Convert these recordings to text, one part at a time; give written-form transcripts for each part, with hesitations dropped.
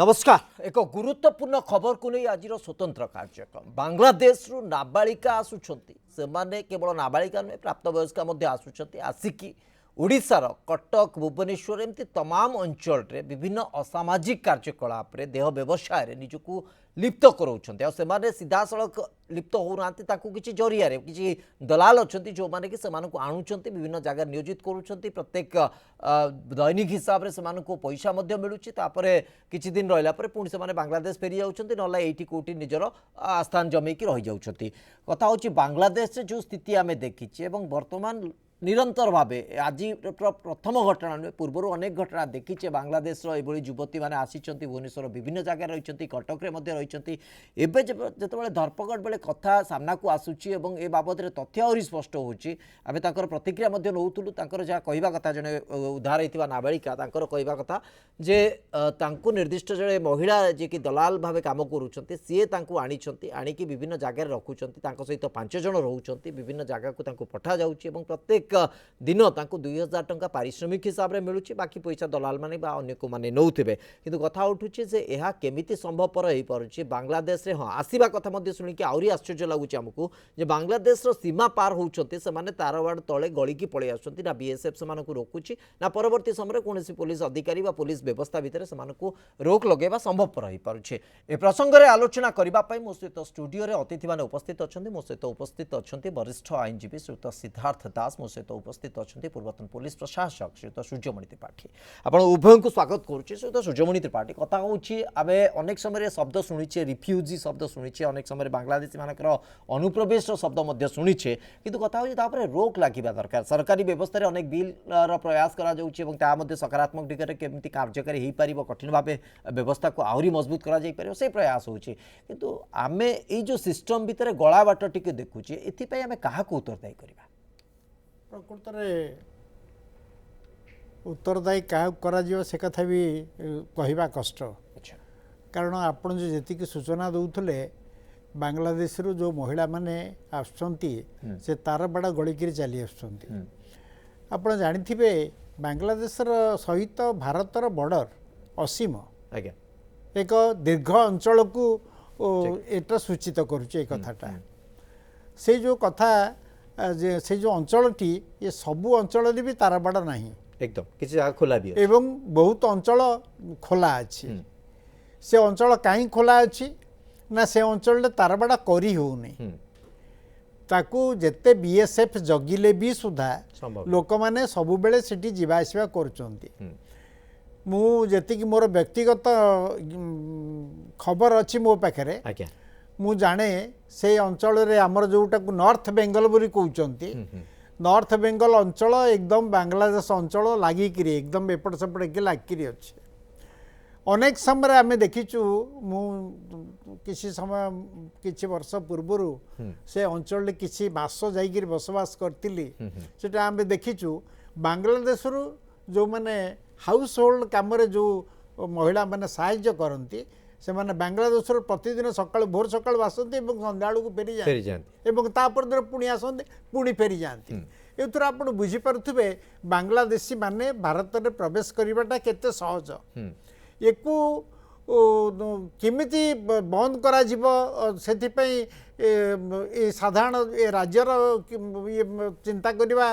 नमस्कार एक गुरुत्वपूर्ण खबर को नहीं आज स्वतंत्र कार्यक्रम बांग्लादेश रु नाबालिका आसुंच से केवल नाबालिका नुहे प्राप्त वयस्का आसुंच आसिकी ओडिशार कटक भुवनेश्वर एमती तमाम अंचल रे विभिन्न असामाजिक कार्यकलाप रे देह व्यवसाय निजक लिप्त कराने सीधा सड़क लिप्त होना किसी जरिया किसी दलाल अच्छा जो मैंने कि आणुंट विभिन्न जगह नियोजित करुँच प्रत्येक दैनिक हिसाब से पैसा मिलूँ किसी दिन रहा पुणी से बांग्लादेश फेरी जाऊँच ना ये कौटी निजर स्थान जमेकी रही जाऊँच कथा हूँ बांग्लादेश जो स्थिति आम देखीचे बर्तमान निरंतर भाव आज प्रथम घटना नुहे पूर्वर अनेक घटना देखीचे बांग्लादेश युवती मैंने आसी भुवनेश्वर विभिन्न जगह रही कटक रही जो धरपकड़ बेले कथा सामना को आसूची ए बाबद तथ्य आहरी स्पष्ट होची आम तर प्रतिक्रिया नौलु जहाँ कहवा कथा जड़े उद्धार होता नाबालिका कहवा कथा जे निर्दिष्ट जड़े महिला जी कि दलाल भाव कम कर सी आनी विभिन्न जगह रखुंट सहित 5 जन रोच विभिन्न जगह को पठा जाऊँगी प्रत्येक दिन 2000 टंका पारिश्रमिक हिसाब से मिलूँ बाकी पैसा दलाल माने अन्य को माने नौथिबे किंतु कथा उठुचे जे यह केमिति संभवपर हो पारुछि बांग्लादेश रे हाँ आसीबा कथा मध्ये सुनिकी आउरी आश्चर्य लागुछि हमकु जे बांग्लादेश रो सीमा पार होउछन्ते से माने तारवाड़ तळे गळिकी पळै आछन्ति ना बीएसएफ सेमानकु रोकुछि ना परवर्ती समय कोनोसी पुलिस अधिकारी बा पुलिस व्यवस्था भितर सेमानकु रोक लगेबा संभवपर हो पारुछि ए प्रसंग रे आलोचना करिबा पई मो सहित स्टूडियो रे अतिथि माने उपस्थित अछन्ति मो सहित उपस्थित अछन्ति वरिष्ठ आईनजीवी श्रीयुत सिद्धार्थ दास मो सहित उपस्थित अच्छा पूर्वतन पुलिस प्रशासक श्रीयुत सूर्यमणि त्रिपाठी आपण उभय को स्वागत करुच्चे श्रीयुत सूर्यमणि त्रिपाठी कथा हूँ आम अनेक समय शब्द शुणीचे रिफ्यूजी शब्द शुणीचे अनेक समय बांग्लादेशी मानकर अनुप्रवेश शब्द शुणीचे किंतु कथा हूँ रोक लगे दरकार सरकारी व्यवस्था अनेक बिल प्रयास कर सकारात्मक दिगरे केमती कार्यकारी हो पार कठिन भाव व्यवस्था को आहरी मजबूत कर से प्रयास होची किंतु आम ये जो सिस्टम भितर गला बाट टी देखुचे एपाई आम क्या उत्तरदायी करवा प्रकृत उत्तरदायी क्या से कथा भी कहवा कष्ट कारण आपण जो जी सूचना दौले बांग्लादेश रु जो महिला माने आसुंती से तार बाड़ा गड़िकी चली आप जानी बांग्लादेश सहित भारतर बॉर्डर असीम एक दीर्घ अंचल को एटा सूचित करुचे कथाटा से जो कथा से जो अंचलटी ये सबू अंचल भी तारबाड़ ना एकदम किसी जगह खोला भी एवं बहुत अंचल खोला अच्छी से अंचल कहीं खोला अच्छी ना से अंचल तारबाड़ करी होनी ताकू जेते बीएसएफ जगिले भी सुधा लोक मैंने सबु बेले सिटी जीवा आसिबा करुचंती मु जेतिकी मोर व्यक्तिगत खबर अच्छी मो पाखरे मु जाने से अंचल रे आमर जोटा को नॉर्थ बेंगल बोली कहते नॉर्थ बेंगल अंचल एकदम बांग्लादेश अंचल लागिक एकदम एपट सेपट के लागिक अच्छे अनेक समय आम देखीचु मु किसी समय किसी वर्ष पूर्वर से अंचल किसी मास जाइए बसवास करी से आम देखीचु बांग्लादेश जो मैंने हाउस होल्ड कम जो महिला मैंने साहाय्य करती से माने बांग्लादेश प्रतिदिन सकाल भोर सकाल आसती संध्या को फेरी जाते पुणी आसते पुणी फेरी जाती एथर आप बुझीपे बांग्लादेशी माने भारत में प्रवेश करवाटा केते सहज एकू केमिति बंद करा से साधारण राज्यर चिंता करवा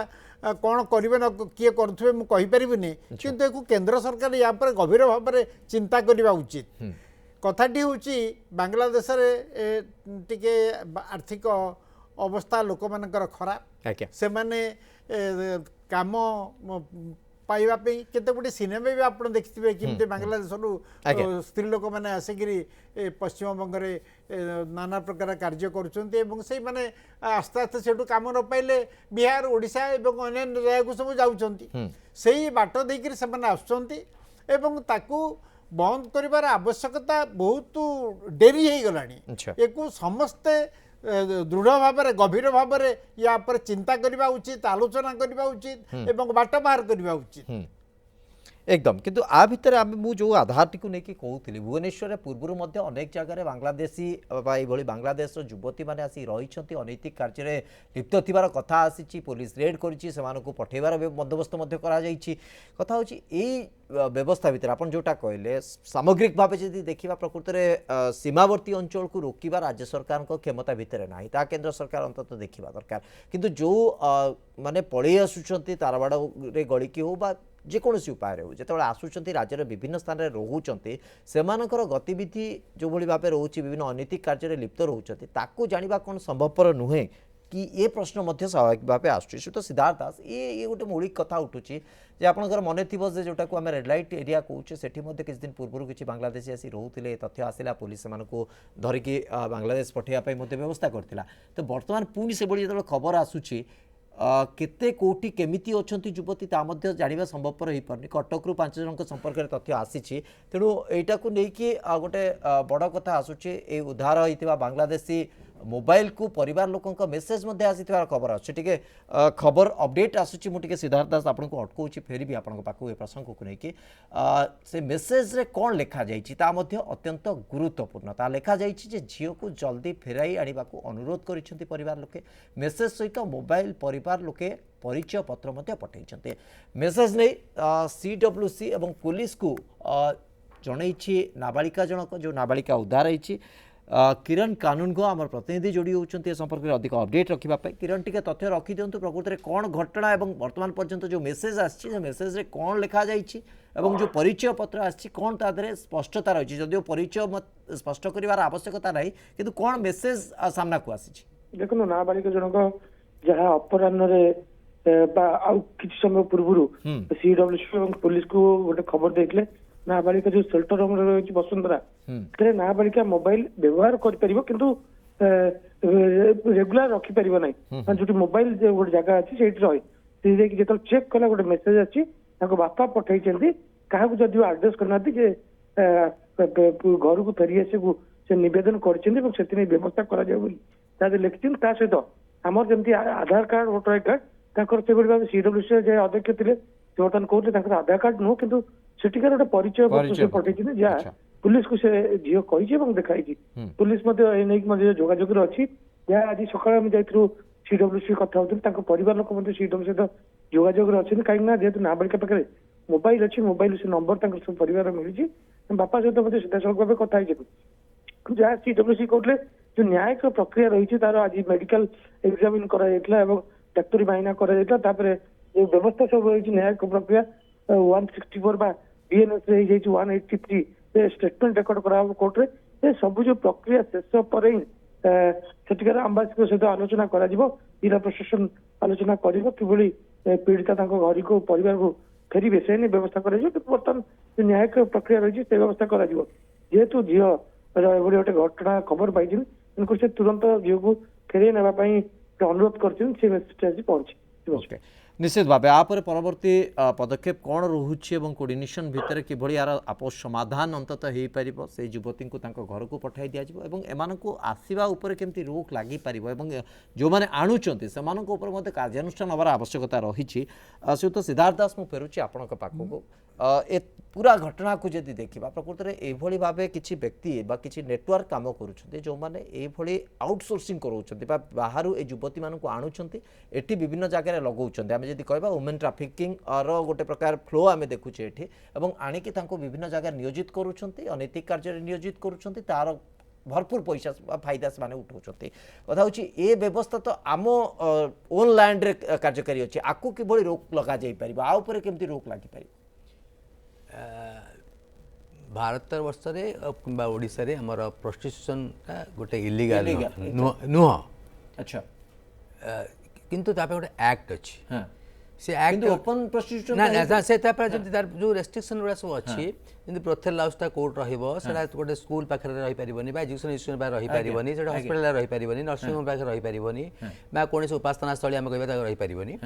कौन करेंगे न किए करुवे मुझे कहीपरि किंतु केंद्र सरकार या गभीर भाव में चिंता करवा उचित कथाटी हूँ बांग्लादेश टिके आर्थिक अवस्था लोक मानकर खराब से माने काम पाइबापी केते गुटे सिनेमा भी आप देखिए कि बांग्लादेश स्त्री लोक मैंने आसिकी पश्चिम बंग नाना प्रकार कार्य करुँचे माने आस्ते आस्ते से कम न पाइले बिहार ओडिशा और अन्य जगह को सब जाऊँच से बाट देकर से आसुँच बंद कर आवश्यकता बहुत डेरी हो गलानी एक समस्ते दृढ़ भाव गभीर भाव या पर चिंता करने उचित आलोचना करने उचित एवं बाट बाहर करने उचित एकदम किंतु आ भितर आम मु जो आधारटी को लेकिन कहूली भुवनेश्वर पूर्व अनेक जगह बांग्लादेशी ये बांग्लादेश युवती मैंने आसी रही अनैतिक कार्य लिप्त थिबार कथा आसी पुलिस रेड करिछि सेमानकु पठेबार बंदोबस्त कथा हूँ व्यवस्था भितर आप जोटा कहले सामग्रिक भाव जदि देखा प्रकृत में सीमावर्ती अंचल को रोकवा राज्य सरकार क्षमता भितर ना ता केंद्र सरकार अंतत देखा दरकार किंतु जो माने पड़े आसुंच तारबाड़ गड़िकी हो जेकोसी उपाय हो जो आसुंच राज्यर विभिन्न स्थान में रोच से गतिविधि जो भाव रोचे विभिन्न अनैतिक कार्य लिप्त रोचते जाना कौन संभवपर नुहे कि ये प्रश्न मध्य स्वाभाविक भाव आसूँ तो सिद्धार्थ दास ये गोटे मौलिक कथा उठुची जे आपंकर मन थी जोटा को आम रेड लाइट एरिया कौचे से किसी दिन पूर्व किसी बांग्लादेशी आसी रोते तथ्य आसला पुलिस से धरिकी बांग्लादेश पठेवाई व्यवस्था करता तो बर्तमान पुणी से जो खबर आसूची केते कोटी केमिति अछंती युवती ता मध्य जानिबा संभवपर हो पारनी कटक रु 5 जनक संपर्क में तथ्य आसी तेणु एटा को लेकिन गोटे बड़ कथा आसूची ए उद्धार होइतिबा बांग्लादेशी मोबाइल को परिवार लोकों मेसेज आसीथिबार खबर आछे खबर अपडेट आसूची मुझे सिद्धार्थ दास आपन को अटकाउची फेर भी आपन पाखु ए प्रसंग को लेकिन से मेसेज रे कौन लिखा जाइछि ता मध्य अत्यंत गुरुत्वपूर्ण ता लिखा जाइछि जे झियो को जल्दी फेराई आनिबा को अनुरोध करिसेंती परिवार लोके मेसेज सहित मोबाइल परिवार लोके परिचय पत्र मध्य पठाइछन्ते मेसेज नै CWC एवं पुलिस को जणैछि नाबालिका जनक जो नाबालिका उद्धार होइछि किरण कानूनगो आम प्रतिनिधि जोड़ी होती संपर्क में अधिक अपडेट रखापी किरण टी तथ्य रखी दिंतु प्रकृत में कौन घटना और वर्तमान पर्यंत जो मेसेज आसी मेसेज रे कौन लिखा जाइए जो परिचय पत्र आसी कौन तादरे स्पष्टता रही जदिव परिचय स्पष्ट कर आवश्यकता नहीं किंतु कौन मेसेज सामना को आसी देखो नाबालिका जनक जहाँ अपराह कि समय पूर्व CWC और पुलिस को गोटे खबर देते नाबालिका जो सेल्टर होम रही वसुंधरा से नाबालिका मोबाइल व्यवहार कर रेगुलर रखिपर ना जो मोबाइल गोटे जगह अच्छी से रही जो चेक कला गोटे मेसेज अच्छी बापा पठाई क्या जदि आड्रेस करना घर को फेरी आस से नवेदन कर व्यवस्था कर लिखी सहित आम जमी Aadhaar card voter I card CWC अध्यक्ष थे बर्तमान कहते आधार कार्ड नुह कि सेठिकार गोटे परिचय पठे जहाँ पुलिस को से झील कही देखाई पुलिस जोगाजोग अच्छी जहाँ आज सका जाइलु CWC कथा होती परिवार लोक CWC सहित जोगाजोग अच्छे कहीं जेहतु नाबालिका पाखे मोबाइल अच्छी मोबाइल से नंबर सब परिवार मिली बापा सहित सीधा सड़क भाव कथा जहाँ CWC कहते जो न्यायिक प्रक्रिया रही तार आज मेडिकल एग्जामिन कर डाक्तरी माइना कर व्यवस्था सब रही न्यायिक प्रक्रिया 164 BNS 183 स्टेटमेंट रेकर्ड करा कोर्ट रे सब जो प्रक्रिया शेष पर सेठिकार आंबासी सहित आलोचना कर जिला प्रशासन आलोचना कर पीड़िता घर को परिवार को फेरबे से व्यवस्था कर बर्तमान जो न्यायिक प्रक्रिया रही है व्यवस्था कर जेहेतु झील गोटे घटना खबर पाई से तुरंत झील को फेर नापी अनुरोध कर पहुंची निश्चित भाव आपर परवर्ती पदक्षेप कौन रोचे कोर्डिनेशन भितर किभली यार आपस समाधान अंतत हो पार से युवती को घर को पठाई दि एम आसवा उपर केमती रोक लगी पार जो मैंने आणुंट से कार्यानुष्ठान हमार आवश्यकता रही तो सिद्धार्थ दास मुझे फेरुची आपण पाखक ए पूरा घटना को जदि देखा प्रकृत में यही भाव किसी व्यक्ति किसी नेटवर्क काम कर जो मैंने ये आउटसोर्सिंग कर बाहर ए युवती मानक आणुंट एटी विभिन्न जगह लगाउछन्ते आमे जदि कहबा वुमेन ट्राफिकिंग रो गोटे प्रकार फ्लो आमे देखुचे एठी एवं आनिकी तांको विभिन्न जगह नियोजित करूछन्ते अनैतिक कार्य नियोजित करूछन्ते तार भरपूर पैसा फायदा से माने उठाउछन्ते कथा होची ए व्यवस्था तो आम ओन लैंड रे कार्यकारी अछि आकु किभली रोक लगा जाई परिबा आ ऊपर केमती रोक लागि परिबा भारत वर्ष कि ओडिशा रे हमर प्रोस्टिट्यूशन गोटे इलीगल नुह अच्छा किंतु तापे गोटे एक्ट अच्छी हां से एक्ट ओपन प्रोस्टिट्यूशन ना से तापर जंती तार जो रेस्ट्रिक्शन गुड़ा सब अच्छी जंती प्रोथेल हाउसटा कोर्ट रहइबो सेटा गोटे स्कूल पाखरे रहि परिबोनी बा एजुकेशन इंस्टीट्यूशन बा रहि परिबोनी सेटा हॉस्पिटल रहि परिबोनी नर्सिंग होम पाखरे रहि परिबोनी बा कोनसे उपासना स्थली हम कहबा रहि परिबोनी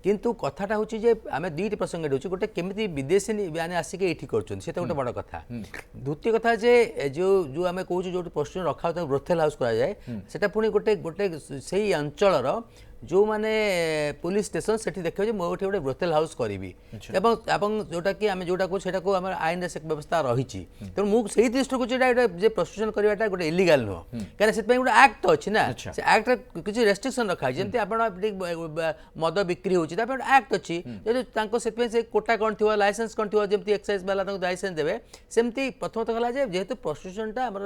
किंतु कथाटा होची जे आमे दुईटी प्रसंग होची गोटे केमिति विदेशी माने आसिके एठी करछन सेटा गोटे बड़ कथा द्वितीय कथा जे जो जो आमे कहूछु जो प्रश्न रखा ब्रोथेल हाउस करा जाए सेटा पुनी गोटे गोटे सेही अंचलर जो माने पुलिस स्टेशन सेठी देखिबे जे मोठी गोटे ब्रोथेल हाउस करिवि एवं जोटा कि आमे जोटा को सेटा को हमर आईन से व्यवस्था रहिछि त मु सेही दृष्टि को जे प्रॉस्टिट्यूशन करबाटा गोटे इलीगल नो कारण से गोटे एक्ट अछि ना से एक्ट किछि रेस्ट्रिक्शन रखा जेमति आपण मद बिक्री होछि त एक्ट अछि जे तांको सेतपे से कोटा कोन थिवा लाइसेंस कोन थिवा जेमति एक्साइज वाला तांको लाइसेंस देबे सेमति प्रथम तो कहला जे जेहेतु प्रॉस्टिट्यूशनटा हमर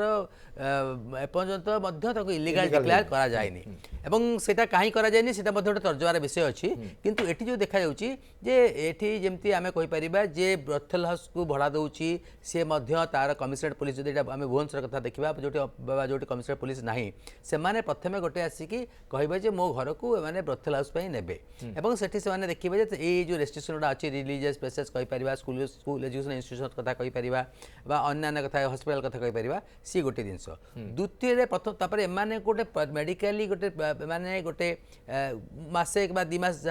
एपर्यंत मध्य ताको इलीगल डिक्लेयर करा जायनी एवं सेटा काहे करा जायनी सेटा मध्य गोटे तर्जमार विषय अछि किंतु एठी जो देखा जाउछि जे एठी जेमति आमे कहि परिबा जे ब्रोथेल हाउस को भड़ा दउछि से मध्य तार कमिशनरेट पुलिस जदि आमे भुवनेश्वर कथा देखिबा जोटी कमिशनरेट पुलिस नाही से माने प्रथमे गोटे आसिकी कहबे जे मो घर को माने ब्रोथेल हाउस पई नेबे एवं सेठी से माने देखिबे जे ए जो रेस्ट्रिक्शन अछि रिलीजियस प्लेसेस कहि परिबा स्कूल एजुकेशन इंस्टीट्यूशन कथा कहि परिबा बा अन्य कथा हॉस्पिटल कथा कहि परिबा सी गोटे जिंस द्वितीय रे प्रथम तापर एमाने गोटे मेडिकली गोटे माने गोटे मासे बा 2 मास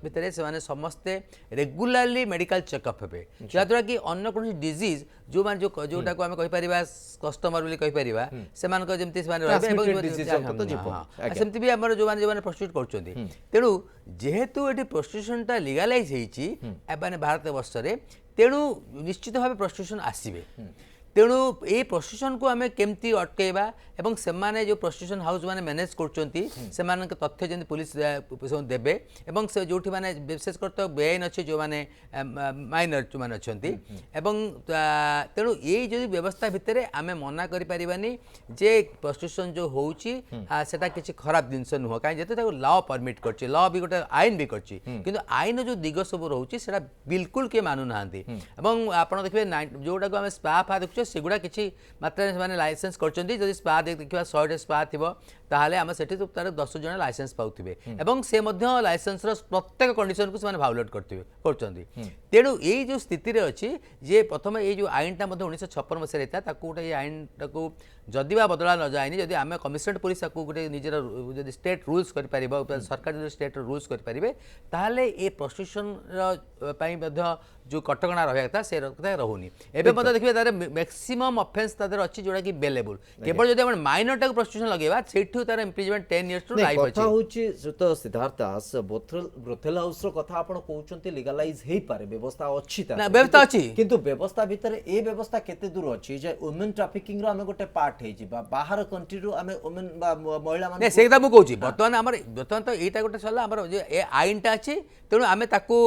भितरे से माने समस्ते रेगुलरली मेडिकल चेकअप हेबे जद्वारा कि अन्य कोन डिजीज जो मान जोटा को आमे कहि परिबा कस्टमर बोली कहि परिबा से मान को जेमति से माने रहबे सेमति भी हमर जो माने प्रोस्टिट्यूट करचोंदी तेनु जेहेतु एटी प्रोस्टिट्यूशन ता लीगलाइज हेछि एबाने भारत वर्ष रे तेनु निश्चित भाबे प्रोस्टिट्यूशन आसीबे तेणु ये प्रोस्टिट्यूशन को आमे केमती अटकेबा एवं सेमाने जो प्रोस्टिट्यूशन हाउस माने मैनेज करचोंती सेमान के तथ्य जंती पुलिस देबे एवं से जोठी माने विशेष करतो बेआईन अछि जो माने माइनर जो माने अछंती एवं तेणु ये जो व्यवस्था भितरे आमे मना करि परिबानी जे प्रोस्टिट्यूशन जो होउची सेटा किछि खराब दिनस नुह काई जेते ताको लॉ परमिट करछि लॉ भी गोटे आईन भी करछि किंतु आईन जो दिग सब रहउची सेटा बिल्कुल के मानु नाहंती एवं आपण देखबे जोटा को आमे स्पा फा देखु सेगुड़ा किसी मात्रा में लाइसेंस करछंती जदि स्पा देखिबा 100 स्पा थिबो ताहले हम सेठी तो तार 10 जन लाइसेंस पाउथिबे एवं से मध्य लाइसेंस रो प्रत्येक कंडीशन को से भायोलेट करथिबे करछंती तेणु ये जो स्थिति रे अछि जे प्रथम ये जो आईनटा मध्य 1956 मसे रहता ताकू गोटे ये आईनटा को जदि बा बदला न जायनी जदि आमे कमिशनरेट पुलिस ताकू गोटे निजर जदि स्टेट रूल्स कर परिबा सरकार जदि स्टेट रूल्स कर परिबे ताहले ए प्रोस्टिट्यूशन रो पई मध्य जो कटकणा रहा था से रहुनी एबे मत देखिबे तारे मैक्सिमम ऑफेंस तादर अछि जोडा कि बेलेबल केवल जदि हम माइनर टाक प्रोस्टिट्यूशन लगेबा सेठु तार इम्प्रिजमेंट 10 इयर्स टू लाइफ अछि कथा होछि तो सिद्धार्थ दास ब्रोथेल हाउस रो कथा आपण कहउचंती लीगलाइज हेई पारे व्यवस्था अछि ता ना व्यवस्था अछि किंतु व्यवस्था भीतर ए व्यवस्था केते दूर अछि जे वुमेन ट्रैफिकिंग रो हमें गोटे पार्ट हेइ जिबा बाहर कंट्री रो हमें वुमेन महिला मान ने सेदा मु कहउची बर्तमान तो एटा गोटे सला हमर जे ए आईनटा अछि तेणु आमे ताकू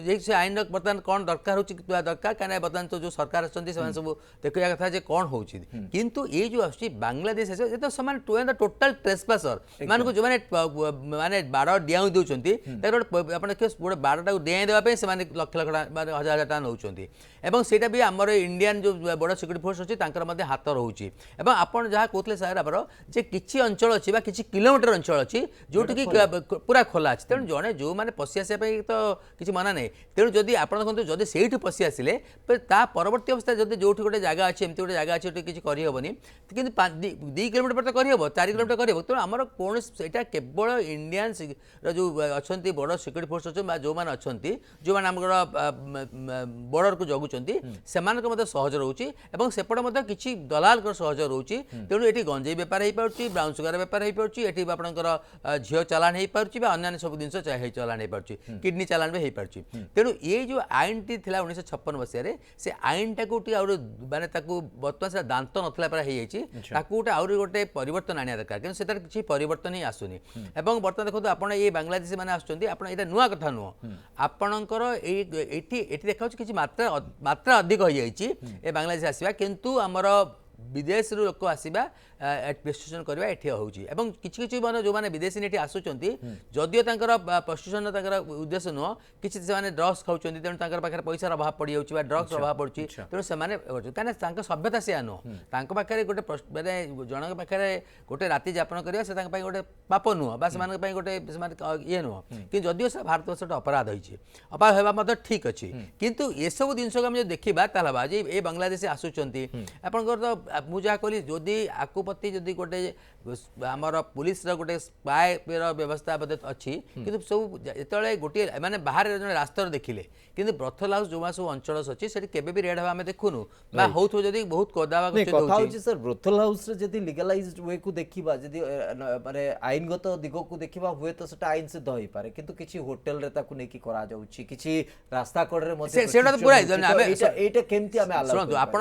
जे से आईन बर्तमान कोन दरकार होछि दरकार काने बर्तमान तो जो सरकार असंती से सब देखिया कथा जे कोन होछि किंतु ए जो आछि बांग्लादेश है जे तो समान टोटल ट्रेसपासर मान को जो माने बाड़ डियाउ दउचंती तार आपण के गोटे बाड़टा डियाइ देबा पे से माने लाख लाख माने हजार हजार टा नउचंती एवं सेटा भी हमर इंडियन जो बड़ सिक्युरिटी फोर्स अछि तांकर मध्ये हाथ रहउछि एवं आपण जहा कोतले सार हमर जे किछि अंचल अछि बा किछि किलोमीटर अंचल अछि जोटि कि पूरा खोला अछि तेणु जणे जो माने पसि आसे पे तो किछि माना नै तेणु जदि आपण देखंतु जदि सेठी पसि आसिले ता परवर्ती अवस्था जदि जोठी गोटे जगह अछि एमति गोटे जगह अछि किछि करि होबनी किंतु 2 किलोमीटर पर तो करि होबो 4 किलोमीटर करि होबो तेणु हमर कोन सेटा केवल इंडियन रो जो अछंती बड़ सिक्युरिटी फोर्स अछि बा जो मान अछंती जो मान हमर बॉर्डर को जगुचंती सेमान को मते सहज रहउची एवं सेपड मते किछि दलाल को सहज रहउची तेणु एठी गंजेई व्यापार हेई पाउची ब्राउन सुगर व्यापार हेई पाउची एठी आपनकर झियो चालान हेई पाउची बा अन्य सब दिनस चाहे चालान हेई पाउची किडनी चालान भी हेई पाउची तेणु ये जो आईन टी थिला 1956 मसिया रे से आईन टाकू टी और माने ताकू बर्तमान से दांत नथला पर हेई जायछि ताकू गोटे आउरी गोटे परिवर्तन आनिया दरकार किंतु सेतार किछि परिवर्तन ही आसुनी एवं बर्तमान देखो आपण ये बांग्लादेशी माने आछुंती आपण एटा नुवा कथा नुवा आपणकर एठी देखाउछि किछि मात्रा अधिक हो जायछि ए बांग्लादेश आसीबा किंतु हमर विदेश रो लोक आसीबा प्रोस्टिट्यूशन करबा एठी होउची एवं किछि किछि माने जो माने विदेशी नेठी आसुचंती जदियो तांकर प्रोस्टिट्यूशन तांकर उद्देश्य नो किछि से माने ड्रग्स खाउचंती तेन तांकर पाखर पैसा रो अभाव पड़ी जाउची बा ड्रग्स रो अभाव पड़ची तेन से माने काने तांकर सभ्यता से आनो तांकर पाखर गोटे माने जनक पाखर गोटे राति यापन करबा से तांकर पई गोटे पाप नो बा से माने पई गोटे से माने ये नो कि जदियो से भारत वर्ष अपराध होइची अपराध हेबा मत ठीक अछि किंतु ए सब दिनस हम जे देखिबा ताला बाजी ए बांग्लादेशी आसुचंती आपनकर तो मुजा कहली जदि आकु प्रति जदि गोटे आमर पुलिस गोटे स्पाए व्यवस्था बोधे अच्छी किंतु सब जो गोटे माने बाहर जन रास्तार देखिले किंतु ब्रथल हाउस जो सब अंचल अच्छी से केबे भी रेड हवा आम देखुनु बा होथो जदि बहुत कदावा कथा होची सर ब्रोथल हाउस रे जदि लीगलाइज्ड वे को देखिबा जदि माने आईनगत दिग को देखिबा हुए तो सेटा आईन सिद्ध होई पारे किंतु किछि होटल रे ताकू नेकी करा जाउची किछि रास्ता कड़ रे मध्ये सेटा तो पूरा एटा केमति आमे आला शुणु आपण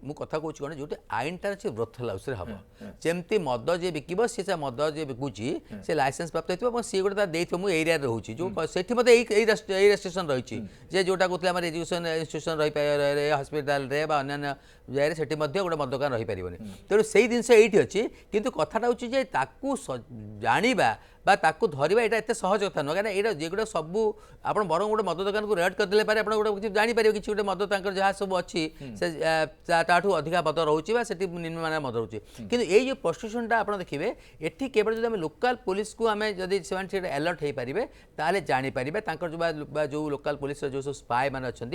मु कथा कहूँ कौन जो आईनटा अच्छे ब्रोथल हाउस हम जमती मद जी बिकब सी मद जी बिकुची से लाइसेंस प्राप्त हो सी गोटे मुझे एरिया रोचे जो सेठी मत रेस्ट्रिक्शन रही जे जोटा कहते आम एजुकेशन इन्स्टिट्यूशन रही पारे हस्पिटाल अन्य जगह से गोटे मद दुकान रही पारे तेणु से जिनस ये अच्छी किंतु कथाटा हूँ जाना बा ताकू धरवा यहाँ एत सहज कथा नुह कहीं ये जेगुड़ा सब आप बर गोटे मद दुकान को रेड करदे पारे आप गोटे जापर कि गोटे मद जहाँ सब अच्छी ताठू अधिका मद रोचे से निम्न मद रोचे कि ये प्रोस्टिट्यूशनटा आप देखिए ये केवल जो लोकल पुलिस को आम जब से अलर्ट हो पारे ताले जापर जो लोकल पुलिस जो सब स्पाए मैंने अच्छा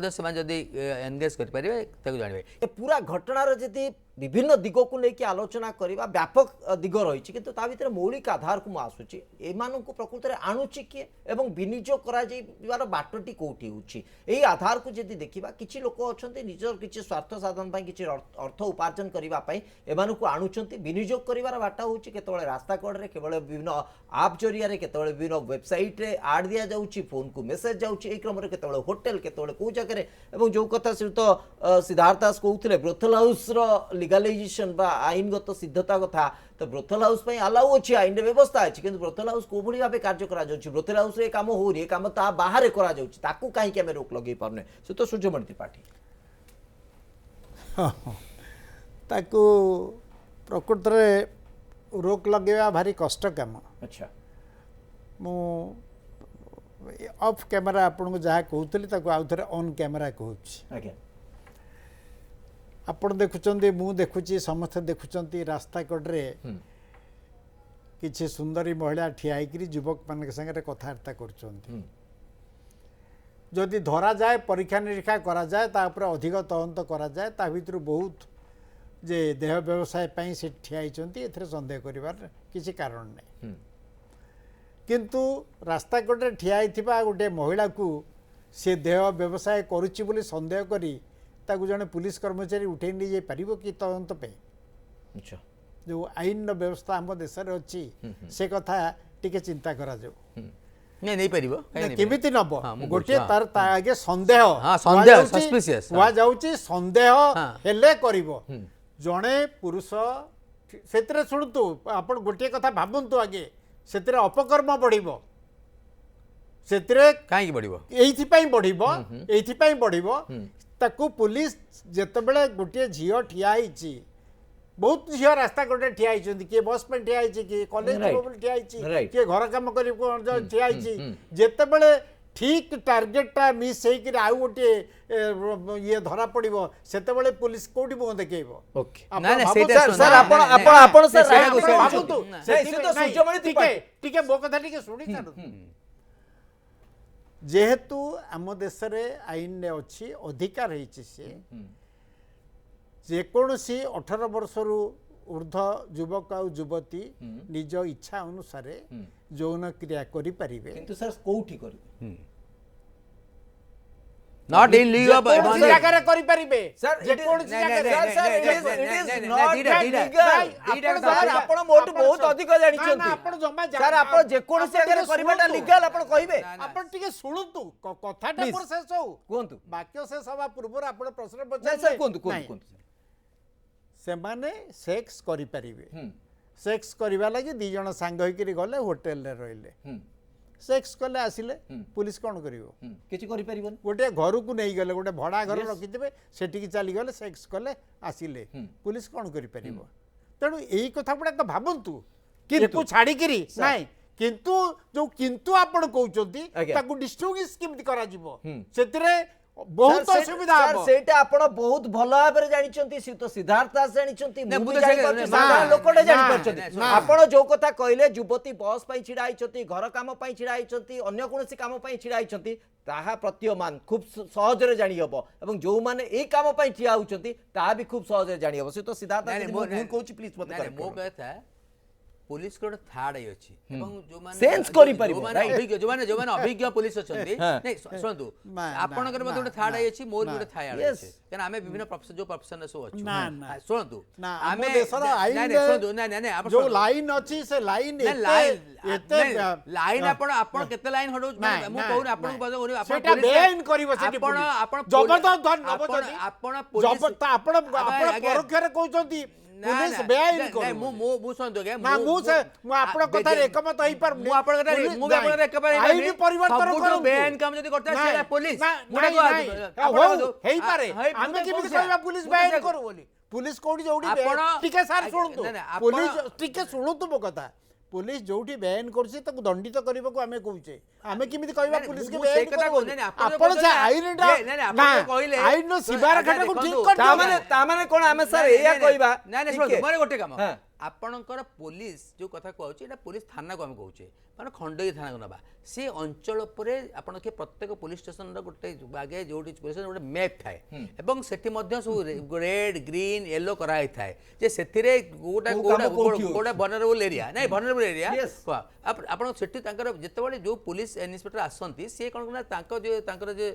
से एनगेज करेंगे जानवे पूरा घटनार जदि विभिन्न दिग को लेकिन आलोचना करवा व्यापक दिग रही किंतु ता भीतर मौलिक आधार को आसूची एमानू प्रकृत में आणुची किए एवं विनियोग कर बाटटी कौटी होई आधार को जदि देखा किसी लोक अच्छा निजर किसी स्वार्थ साधन किसी अर्थ उपार्जन करने एमानू आणुंट विनियोग कर बाटा हूँ केतवे रास्ता कड़े केवल विभिन्न आप जरिया केतवे विभिन्न वेबसाइट रे आड दि जाऊँगी फोन को मेसेज जाऊँगी क्रम केतवे होटेल केतवे कौ जगह जो कथा श्रीयुत सिद्धार्थ दास कहते ब्रोथल हाउस लीगलाइजेशन बा आईनगत सिद्धता कथा तो ब्रोथल हाउस अलाउ अच्छी आईन व्यवस्था अच्छी कि ब्रोथल हाउस कौ भाई भाव कार्य ब्रोथल हाउस रे काम होनी काम ता बाहर करा कहीं आम रोक लगे पारे से तो सूर्यमणि त्रिपाठी ताकू प्रकृत में रोक लगे भारी कष्ट काम अच्छा मु ऑफ कैमरा आपन को जहाँ कहूली आउ थे ऑन कैमरा कहूँ आज्ञा आपण देखुचंती मु देखुची समस्त देखुचंती रास्ता कड़े किछि सुंदरी महिला ठिया होकर युवक मान संगे कथबार्ता कर जदि धरा जाए परीक्षा निरीक्षा करा जाए तापर अधिक तदंत करा जाए ता भितर बहुत जे देह व्यवसाय पाई से ठिया होती एथरे संदेह करिवार किछि कारण नहीं किंतु रास्ता कड़े ठिया होइथिबा गोटे महिला को से देह व्यवसाय करुच्ची बोली संदेह करी ताकू जड़े पुलिस कर्मचारी उठे नहीं जाई पारिबो कि तदंत पे अच्छा जो आईन व्यवस्था आम देश में अच्छी से कथा टिके चिंता करा जाऊ नहीं पारिबो केमिति नब गोटे तार आगे संदेह संदेह सस्पिशियस हुआ जाउची संदेह हेले करिवो जणे पुरुष सेतरे सुनतु आपण गोटे कथा भाबंतु आगे सेतरे अपकर्म बढ़िबो सेतरे काहे बढ़िबो एइथि बढ़िबो ताकू पुलिस जेतेबेले गोटे झियो ठिया होइची बहुत झियो रास्ता गोटे ठिया होइचंती किए बस पे ठिया होइची किए कॉलेज ठिया होइची किए घर काम करी ठिया होइची जेतेबेले ठीक टार्गेटटा मिस होइकि आउ गोटे ये धरा पड़िबो सेतेबेले पुलिस कोठी मुह देखेइबो ओके ना ना सेटा सर आपण सर भाबंतु से तो सूर्यमणि त्रिपाठी टिके मो कथा टिके सुनी जेहेतु आम देश आईन अच्छी अधिकार जेकोसी 18 वर्ष ऊर्ध युवक आ युवती निज इच्छा अनुसार यौन क्रिया करें किंतु सर कोठी करिवे नॉट इन लीग ऑफ जगह करें सर जेकोसी जगह sir it is not legal sir आपण मोट बहुत अधिक जानि छथि आपण जमा सर आपण जेकोसी जगह करिबाटा लीगल आपण कहिबे आपण टिके सुनतु कथाटा पर शेष हो कोंतु वाक्य शेष हवा पूर्व आपण प्रश्न नहीं पचार सर कोंतु से माने सेक्स करि परिबे सेक्स करिबा लागि दी जण सांग होइकरी गले होटल रे रहिले सेक्स कले आसिले पुलिस कौन करिवो किछि करि परिबन गोटे घर को नहीं गले गोटे भड़ा घर रखिथे सेठी की चली गले सेक्स कले आसिले पुलिस कौन करि परिबो तेणु यही कथा गुड़ा तो भाबंतु किंतु छाड़ी करी नहीं किंतु जो किंतु आपण कहउचंती ताकू डिस्टिंग्विश केमति करा जिवो सेतिरे ବହୁତ ସାର୍, ଅସୁବିଧା ସାର୍, ହବ। ସେଇଟା ଆପଣ ବହୁତ ଭଲ ଭାବରେ ଜାଣିଛନ୍ତି ସେ ତ ସିଦ୍ଧାର୍ଥ ଦାସ ଜାଣିଛନ୍ତି ନା, ମୁଁ ମୁଁ ବି ତ ସେ- ଜାଣିପାରୁଛି ନା, ସାଧାରଣ ଲୋକଟେ ନା, ଜାଣିପାରୁଛନ୍ତି ନା। ଆପଣ ଯୋଉ କଥା କହିଲେ ଯୁବତୀ ବସ୍ ପାଇଁ ଛିଡା ହେଇଛନ୍ତି ଘର କାମ ପାଇଁ ଛିଡା ହେଇଛନ୍ତି ଅନ୍ୟ କୌଣସି କାମ ପାଇଁ ଛିଡା ହେଇଛନ୍ତି ତାହା ପ୍ରତୀୟମାନ ଖୁବ୍ ସହଜରେ ଜାଣି ହବ ଏବଂ ଯୋଉମାନେ ଏଇ କାମ ପାଇଁ ଠିଆ ହଉଛନ୍ତି ତାହା ବି ଖୁବ୍ ସହଜରେ ଜାଣି ହବ ସେ ତ ସିଦ୍ଧାର୍ଥ ଦାସ ଯଦି ମୁଁ ଭୁଲ କହୁଛି ପ୍ଲିଜ ମତେ ନାଇଁ, correct ମୋ କରନ୍ତୁ। କଥା पुलिस को गोटे थार्ड आई अछि ଏବଂ जोमाने Sense କରିପାରିବ, जोमाने right? अभिज्ञ जोमाने अभिज्ञ पुलिस अछंती हाँ। नै सुनतु ना, आपनकर ना, मते गोटे ना, थार्ड आई अछि मोर ना। गोटे थार्ड आई Yes. अछि कारण आमे विभिन्न प्रोफेशन जो प्रोफेशन सो अछु ना, ना। सुनतु ना, ଆମ ଦେଶର ଆଇନରେ सुनतु नै नै नै आप ଯୋଉ ଲାଇନ ଅଛି ସେ ଲାଇନ ଏତେ लाइन आपण आपण केते लाइन हडौ ନାଇଁ, मु ନାଇଁ, कहू आपण ନାଇଁ। आपण ସେଇଟା ବେଆଇନ କରିବ ସେଠି आपण ପୁଲିସ। आपण ଜବରଦସ୍ତ ଧରି ନବ आपण ଯଦି। आपण पुलिस ଆପଣ ପରୋକ୍ଷରେ କହୁଛନ୍ତି ପୁଲିସ ବେଆଇନ କରିବ। ମୁଁ ଶୁଣନ୍ତୁ ଆଜ୍ଞା ନା ମୁଁ ଆପଣଙ୍କ କଥାରେ ଏକମତ ହେଇପାରୁନି। ମୁଁ ଆପଣଙ୍କ କଥାରେ ପୁଲିସ- ମୁଁ ବି ଆପଣଙ୍କ କଥାରେ ଏକମତ ଆଇନ ହେଇପାରୁନି। ପରିବର୍ତ୍ତନ ସବୁଠୁ କରନ୍ତୁ। ବେଆଇନ କାମ ଯଦି କରିଥାଏ ନାଇଁ, ସେଇଟା ପୋଲିସ। ନାଇଁ, ମୁଁ ନାଇଁ, ତାକୁ ନାଇଁ। ଆପଣ ହଉ, ଦେଖନ୍ତୁ, ହେଇପାରେ ହେଇ, ମୁଁ ଆମେ ତ କେମିତି କହୁଛି କହିବା ସେଇଆ। ପୁଲିସ ମୁଁ ତ ବେଆଇନ ସେଇଆ କରୁ ବୋଲି ପୁଲିସ କୋଉଠି ଯୋଉଠି ଆପଣ- ଟିକେ ସାର୍ ଆଜ୍ଞା, ଶୁଣନ୍ତୁ ନାଇଁ, ନାଇଁ, ଆପଣ- ପୁଲିସ ଟିକେ ଶୁଣନ୍ତୁ ମୋ କଥା ପୁଲିସ ଯୋଉଠି ବେଆଇନ କରୁଛି ତାକୁ ଦଣ୍ଡିତ କରିବାକୁ ଆମେ କହୁଛେ ଆମେ କେମିତି କହିବା ନାଇଁ, ପୁଲିସ ମୁଁ କି ସେଇ ବେଆଇନ କଥା କରିବ କହୁଛି। ବୋଲି? ନାଇଁ, ଆପଣ ଆପଣ ଯୋଉ ସେ କହୁଛନ୍ତି ନା, ଆଇନଟା ନାଇଁ, ନାଇଁ, ଆପଣ ଯୋଉ କହିଲେ- ଆଇନର ସୀମାର ଆଜ୍ଞା, ଘାଟକୁ ଦେଖନ୍ତୁ, ଠିକ କରିଦିଅ। ତାମାନେ କଣ ଆମେ ସାର୍ ଏଇଆ କହିବା ନାଇଁ ନାଇଁ ଟିକେ- ଶୁଣନ୍ତୁ ମୋର ଗୋଟେ କାମ ହଁ। ଆପଣଙ୍କର पुलिस जो कथा कहूँ एटा पुलिस थाना को आम कहूचे माने खंडोई थाना को नबा से अंचल पर आपण के प्रत्येक पुलिस स्टेशन रो गोटे आगे जोटी पुलिस स्टेशन गोटे मैप थाए एवं सेठी मध्य सब रेड ग्रीन येलो कराई थाए जे सेथिरे गोटा कोउ काम गोटा कोउठी होउची। गोटा vulnerable एरिया नहीं vulnerable एरिया Yes. आपण सेठी तांकर जेतेबेले जो पुलिस इन्स्पेक्टर आसंती से कोन कोना तांको जे तांकर जे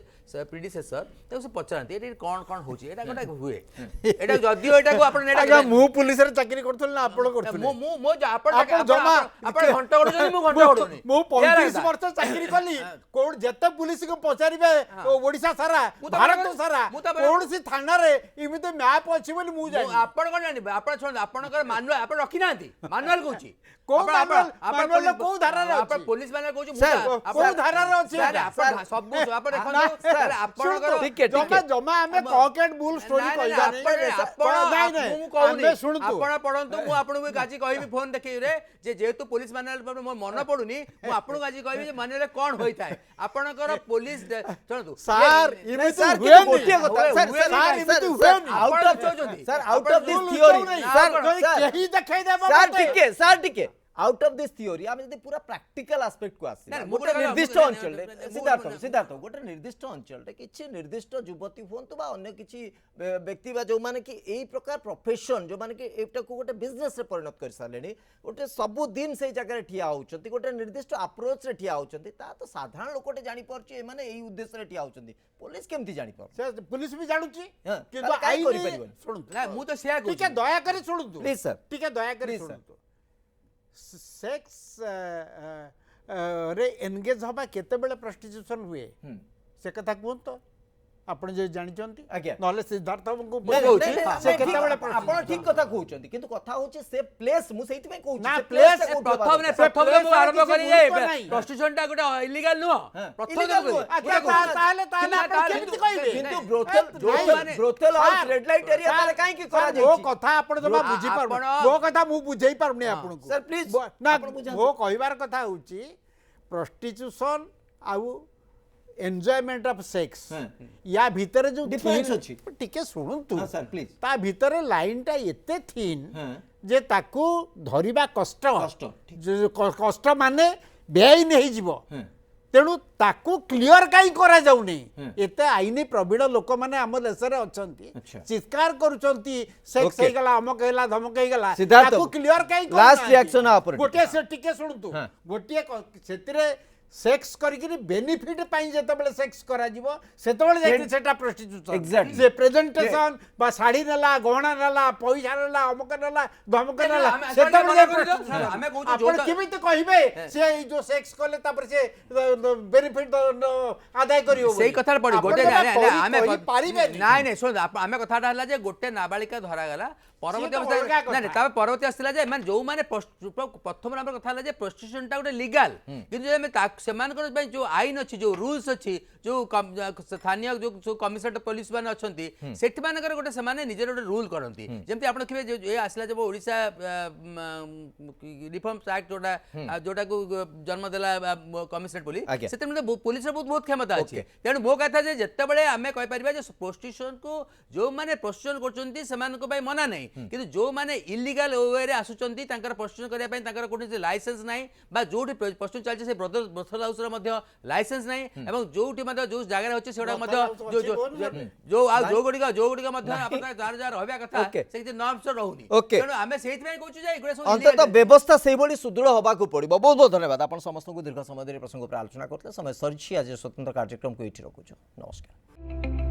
प्रीडिसेसर ताको से पचरांती एटी कोन कोन होची एटा गोटा हुए एटा जदियो एटा को आपण ଆଜ୍ଞା ମୁଁ ପୁଲିସରେ ଚାକିରି କରୁଥିଲି ନା ଆପଣ କରୁଥିଲେ ମୁଁ ମୁଁ ମୋ ଆପଣ ଆପଣ ଜମା ଆପଣ ଘଣ୍ଟା କରୁଛନ୍ତି ମୁଁ ଘଣ୍ଟା କରୁନି ମୁଁ 35 ବର୍ଷ ଚାକିରି କଲି କୋଉ ଯେତେ ପୁଲିସକୁ ପଚାରିବେ ଓଡିଶା ସାରା ମୁଁ ତ ଭାରତ ଆପଣଙ୍କ- ସାରା ମୁଁ ତ ଆପଣଙ୍କ- କୌଣସି ଥାନାରେ ଏମିତି ମ୍ୟାପ ଅଛି ବୋଲି ମୁଁ ଜାଣି ଆପଣ କଣ ଜାଣିବେ ଆପଣ ଶୁଣନ୍ତୁ ଆପଣଙ୍କର ମାନୁଆଲ ଆପଣ ରଖିନାହାନ୍ତି ମାନୁଆଲ କହୁଛି କୋଉ ଆପଣ- ଆପଣ- manual- ଆପଣ manual ର ପୋଲିସ- କୋଉ ଧାରାରେ ଆପଣ ଅଛି? ପୋଲିସ ମାନୁଆଲ କହୁଛି ସାର୍, କୋଉ ଧାରାରେ ଅଛି ସାର୍, ଏଟା? ଆପଣ ସବୁ ଆପଣ ଦେଖନ୍ତୁ ନା, ସାର୍, ଆପଣଙ୍କର ଟିକେ, ଜମା ଜମା ଆମେ କକେଟ ବୁଲ ଷ୍ଟୋରି ନାଇଁ, ନାଇଁ, କହିବା ଆପଣ- ଆପଣ- ମୁଁ କହୁନି ଆମେ ଶୁଣନ୍ତୁ ଆପଣ ପଢନ୍ତୁ ମୁଁ ଆପଣଙ୍କୁ ଆଜି କହିବି ଫୋନ ଦେଖିରେ ଯେ ଯେହେତୁ ପୋଲିସ ମାନୁଆଲ ମୋର ମନେ ପଡୁନି ମୁଁ ଆପଣଙ୍କୁ ଆଜି କହିବି ଯେ ମାନୁଆଲ କଣ ହୋଇଥାଏ ଆପଣଙ୍କର ପୋଲିସ ଶୁଣନ୍ତୁ ସାର୍ ଇଏ- ଏମିତି ସାର୍ ହୁଏନି। କିନ୍ତୁ ଗୋଟିଏ କଥା ହୁଏ- ସାର୍ ହୁଏ- ସାର୍ ସାର୍, ଏମିତି ସାର୍ ହୁଏନି। ଆଉଟ୍ ଅଫ୍ ଚାହୁଁଛନ୍ତି। ସାର୍ ଆଉଟ୍ ଆପଣ ଅଫ୍ ଦିସ୍ ଭୁଲ ଥିଓରି ଉତ୍ତର ନାହିଁ। ସାର୍ ଯଦି ସାର୍ କେହି ଦେଖେଇଦେବ ସାର୍ ମତେ। ଟିକେ आउट ऑफ दिस थियोरी आम जब पूरा प्रैक्टिकल आस्पेक्ट को आसी ना, गोटे मुझे निर्दिष्ट लगा- अंचल मुझे- सिद्धार्थ गोटे निर्दिष्ट अंचल किसी निर्दिष्ट युवती हूँ बा अन्य किसी व्यक्ति बा जो माने कि एई प्रकार प्रोफेशन जो माने कि एटा को गोटे बिजनेस रे परिणत कर सारे गोटे सब दिन से जगह ठिया होचंती गोटे निर्दिष्ट अप्रोच रे ठिया होचंती ता तो साधारण लोकटे जानि परछि ए माने एई उद्देश्य रे ठिया होचंती पुलिस केमती जानि पर ସେ ପୁଲିସ ବି ଜାଣୁଛି ହଁ, କିନ୍ତୁ ତାହେଲେ କାହିଁ ଆଇନ କରିପାରିବନି? ଶୁଣନ୍ତୁ ନା ମୁଁ ତ ସେୟା ଟିକେ କହୁଛି ଦୟାକରି ଶୁଣନ୍ତୁ Please, sir. ଟିକେ ଦୟାକରି Please, sir. ଶୁଣନ୍ତୁ ସେକ୍ସ ରେ ଏନଗେଜ ହବା କେତେବେଳେ ପ୍ରଷ୍ଟିଚ୍ୟୁସନ ହୁଏ ସେ କଥା କୁହନ୍ତୁ ଆପଣ ଯେ ଜାଣିଛନ୍ତି ଆଜ୍ଞା। ନହେଲେ ସିଦ୍ଧାର୍ଥ ବାବୁଙ୍କୁ ନାଇଁ, ନାଇଁ, ପଚାରୁଛି, ନାଇଁ, ସେ ନାଇଁ, କେତେବେଳେ ଠିକ- ଆପଣ ଠିକ କଥା କହୁଛନ୍ତି କିନ୍ତୁ କଥା ହଉଛି ସେ ପ୍ଲେସ୍ ମୁଁ ସେଇଥିପାଇଁ କହୁଛି ନା, ସେ place place ଟା କୋଉଠି ପ୍ରଥମ ହବା ନେ ଦରକାର? ପ୍ରଥମ ମୁଁ ଆରମ୍ଭ କିଛି କରି ଗୁରୁତ୍ୱ ନାହିଁ। ପ୍ରଷ୍ଟିଟ୍ୟୁସନ ଟା ଗୋଟେ ଇଲିଗାଲ ନୁହଁ ପ୍ରଥମ illegal ନୁହଁ। ଆଚ୍ଛା, ତାହେଲେ ଆପଣ କେମିତି କହିବେ? କିନ୍ତୁ ନାଇଁ, ବ୍ରୋଥେଲ ନାଇଁ, brothel sir, house red light area ତାହେଲେ କାହିଁକି ସାର୍, ମୋ କରାଯାଇଛି? କଥା ଆପଣ ଜମା ଆପଣ- ବୁଝିପାରୁନି ମୋ କଥା ମୁଁ ବୁଝେଇ ପାରୁନି ଆପଣଙ୍କୁ Sir, please, ନା ଆପଣ ବୁଝାନ୍ତୁ। ମୋ କହିବାର କଥା ହଉଛି ପ୍ରଷ୍ଟିଚ୍ୟୁସନ ଆଉ ଏନ୍ଜୟମେଣ୍ଟ ଅଫ ସେକ୍ସ ୟା ଭିତରେ ଯୋଉ Difference thin- ଅଛି। ଟିକେ ଶୁଣନ୍ତୁ ହଁ, sir, please. ତା ଭିତରେ ଲାଇନଟା ଏତେ ଥିନ୍ ହଁ। ଯେ ତାକୁ ଧରିବା କଷ୍ଟ କଷ୍ଟ, ଠିକ। କଷ୍ଟ ମାନେ ବେଆଇନ ହେଇଯିବ ହଁ। ତେଣୁ ତାକୁ କ୍ଲିୟର କାହିଁ କରାଯାଉନି ଏତେ ଆଇନ ପ୍ରବୀଣ ଲୋକମାନେ ଆମ ଦେଶରେ ଅଛନ୍ତି ଆଚ୍ଛା। ଚିତ୍କାର କରୁଛନ୍ତି ସେକ୍ସ Okay. ହେଇଗଲା ଅମକ ହେଇଗଲା ଧମକ ହେଇଗଲା ସିଦ୍ଧାର୍ଥ ତାକୁ କ୍ଲିୟର କାହିଁ last କରୁନାହାନ୍ତି? reaction ଆ ଉପରେ ଗୋଟିଏ ସେ ଟିକେ ଶୁଣନ୍ତୁ ହଁ। ଗୋଟିଏ ସେଥିରେ ସେକ୍ସ କରିକିରି ବେନିଫିଟ ପାଇଁ ଯେତେବେଳେ ସେକ୍ସ କରାଯିବ ସେତେବେଳେ ଯାଇକି ସେଟା ପ୍ରଷ୍ଟିଚ୍ୟୁସନ Exactly. ସେ ପ୍ରେଜେଣ୍ଟେସନ ବା ଶାଢୀ ନେଲା ଗହଣା ନେଲା ପଇସା ନେଲା ଅମକ ନେଲା ଧମକ ନେଲା ଆମେ- ସେତେବେଳେ ଆମେ ଯାଇ କହୁଛୁ, prostitution। ଆମେ କହୁଛୁ ଆପଣ ଯୋଉଟା- କେମିତି କହିବେ ସେ ଏଇ ଯୋଉ ସେକ୍ସ କଲେ ତାପରେ ସେ ବେନିଫିଟ ଆଦାୟ କରିବ ବୋଲି? ସେଇ କଥାରେ ପଡି ଆପଣ ଗୋଟେ ଜମା ଆମେ କହିପାରିବେନି। ନାଇଁ ନାଇଁ ଶୁଣନ୍ତୁ ଆମେ କଥାଟା ହେଲା ଯେ ଗୋଟେ ନାବାଳିକା ଧରାଗଲା ପରବର୍ତ୍ତୀ ସିଏ ତ ଅଲଗା କଥା। ନାଇଁ ତାପରେ ପରବର୍ତ୍ତୀ ଆସିଲା ଯେ ମାନେ ଯୋଉମାନେ ପ୍ରଥମ ଆମର କଥା ହେଲା ଯେ ପ୍ରଷ୍ଟିଟ୍ୟୁସନ ଟା ଗୋଟେ ଲିଗାଲ କିନ୍ତୁ ଯଦି ଆମେ ସେମାନଙ୍କର ପାଇଁ ଯୋଉ ଆଇନ ଅଛି ଯୋଉ ରୁଲ୍ସ ଅଛି ଯୋଉ ସ୍ଥାନୀୟ ଯୋଉ କମିଶନରେଟ पुलिस मान अछंती सेठ मानकर गोटे सेमाने निजर गोटे रूल करंती जेमति आपण देखिबे जे ए आसला जब ओडिसा रिफॉर्म्स एक्ट जोटा जोटा को जन्म देला कमिशनरेट पुलिस सेते में पुलिस रे बहुत क्षमता अछि तेणु मो कथा जे जत्ते बळे आमे कहि परिबा जे प्रोस्टिट्यूशन को जो माने प्रोस्टिट्यूशन करचंती सेमान को भाई मना नहीं किंतु जो माने इलीगल वे रे आसुचंती तांकर प्रोस्टिट्यूशन करिया पई तांकर कोठी लाइसेंस नाही बा जोठी प्रोस्टिट्यूशन चलछि से ब्रोथल हाउस रे मध्ये लाइसेंस नाही एवं जोठी मध्ये जो जगह रे होछि सेडा मध्ये जो जो गुडी मध्ये आपण जार जार रहबा कथा से नॉर्म्स रहउनी तेणु आमे सेहित में कहछु जे एगुडा सब अंततः व्यवस्था से भली सुदृढ़ होबा को पड़िबो। बहुत बहुत धन्यवाद आपण समस्त को दीर्घ समय धरि प्रसंग पर आलोचना करते समय सरिछि आज स्वतंत्र कार्यक्रम को एठी रखुछु। नमस्कार।